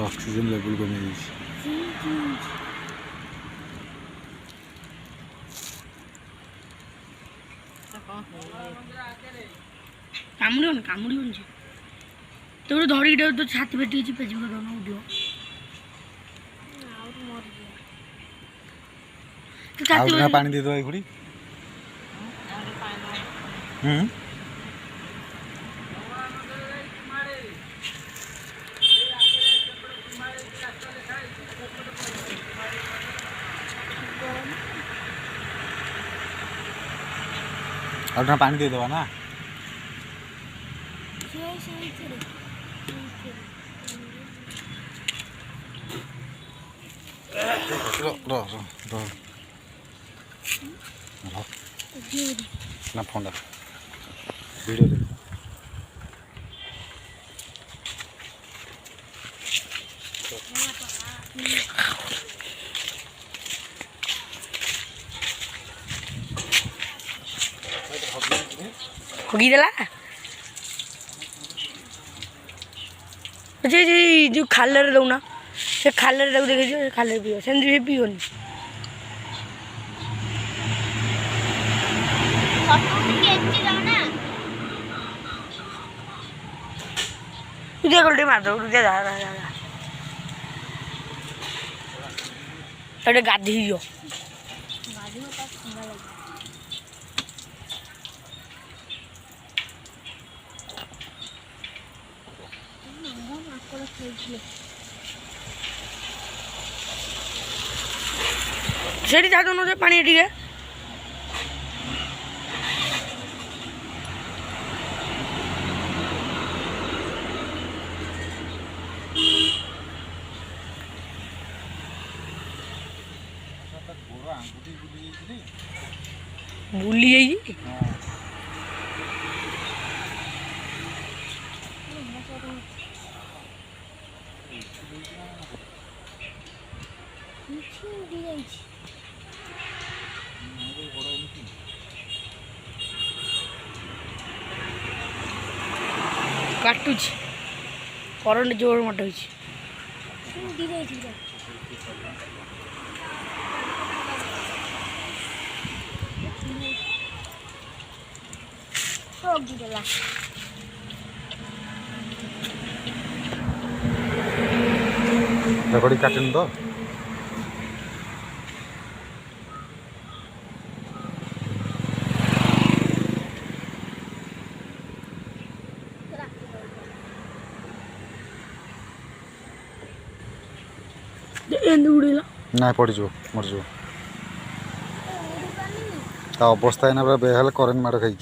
Oxygen level कमी कामुड़ी तो धरिक तो छाती पेटी पेज उठो पानी दे दो खुड़ी और पानी दे दवा ना ना फोन वीडियो देख होगीदेला जे जे जो खालर दौना से खालर दाऊ देखे खालर पियो से पियोनी तुझे गोल्डी मार दो तुझे जा अरे गाधी हो सेठी जा दोनों से पानी ठीक है बुली है काटुच करंट जोर मत होइछ लकड़ी काटन तो उड़ेला ना पड़ जो मर जो अवस्था है पूरा बेहाल करेन्ट माड़ खाई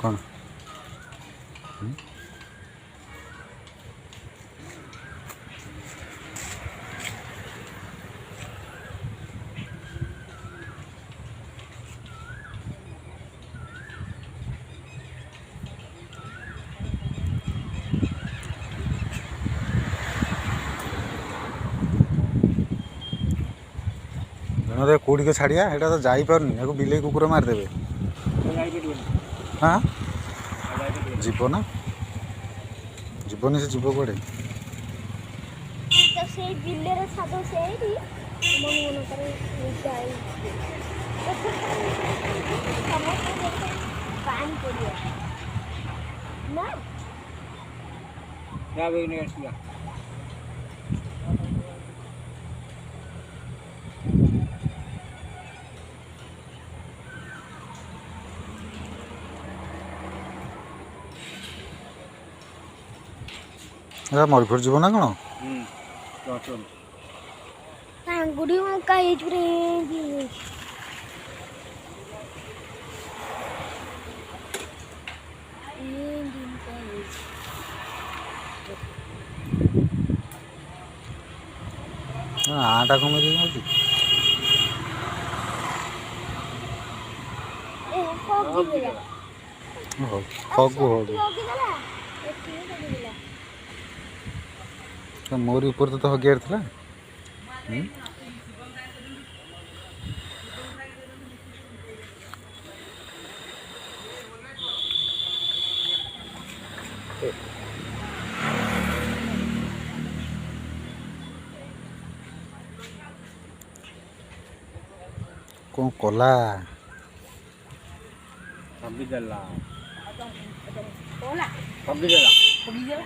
कौन कौटी के छाड़िया एटा तो जापारे बिले कुकुर मारिदेवे हाँ जीव ना जीवन से जीव कड़े मरीपुर जीव ना कौन गुड़ी मका आटा कमे मोरी ऊपर तो हगियार था କ'ଣ କଲା? ଭାବିଦେଲା କଲା ଭାବିଦେଲା ପଡ଼ିଯିବ